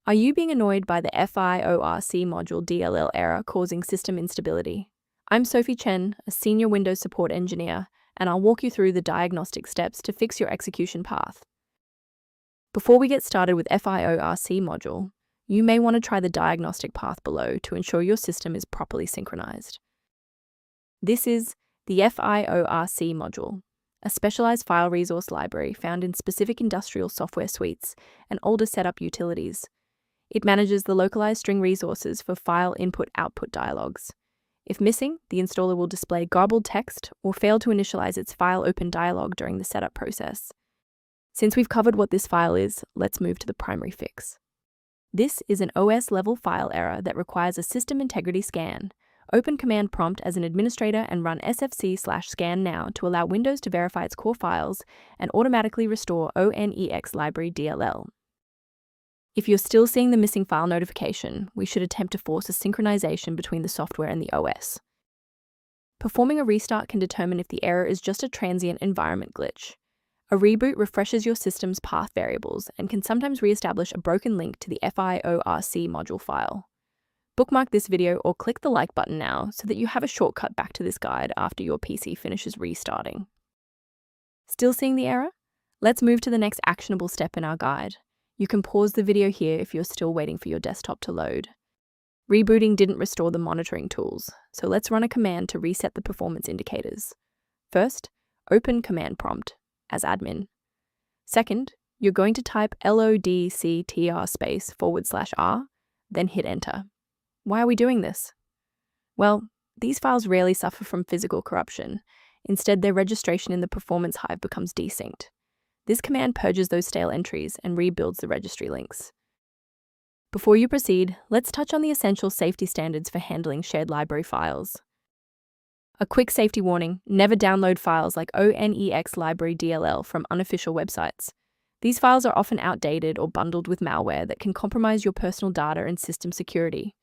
Are you being annoyed by the Fiorc module DLL error causing system instability? I'm Sophie Chen, a senior Windows support engineer, and I'll walk you through the diagnostic steps to fix your execution path. Before we get started with Fiorc module, you may want to try the diagnostic path below to ensure your system is properly synchronized. This is the Fiorc module, a specialized file resource library found in specific industrial software suites and older setup utilities. It manages the localized string resources for file input-output dialogs. If missing, the installer will display garbled text or fail to initialize its file open dialog during the setup process. Since we've covered what this file is, let's move to the primary fix. This is an OS-level file error that requires a system integrity scan. Open command prompt as an administrator and run sfc/scan now to allow Windows to verify its core files and automatically restore ONEX library DLL. If you're still seeing the missing file notification, we should attempt to force a synchronization between the software and the OS. Performing a restart can determine if the error is just a transient environment glitch. A reboot refreshes your system's path variables and can sometimes re-establish a broken link to the Fiorc module file. Bookmark this video or click the like button now so that you have a shortcut back to this guide after your PC finishes restarting. Still seeing the error? Let's move to the next actionable step in our guide. You can pause the video here if you're still waiting for your desktop to load. Rebooting didn't restore the monitoring tools, so let's run a command to reset the performance indicators. First, open command prompt as admin. Second, you're going to type lodctr/R, then hit enter. Why are we doing this? Well, these files rarely suffer from physical corruption. Instead, their registration in the performance hive becomes desynced. This command purges those stale entries and rebuilds the registry links. Before you proceed, let's touch on the essential safety standards for handling shared library files. A quick safety warning: never download files like ONEX library DLL from unofficial websites. These files are often outdated or bundled with malware that can compromise your personal data and system security.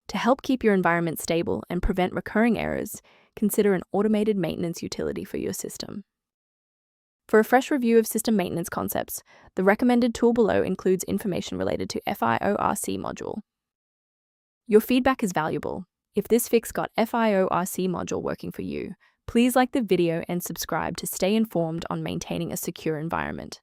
To help keep your environment stable and prevent recurring errors, consider an automated maintenance utility for your system. For a fresh review of system maintenance concepts, the recommended tool below includes information related to Fiorc module. Your feedback is valuable. If this fix got Fiorc module working for you, please like the video and subscribe to stay informed on maintaining a secure environment.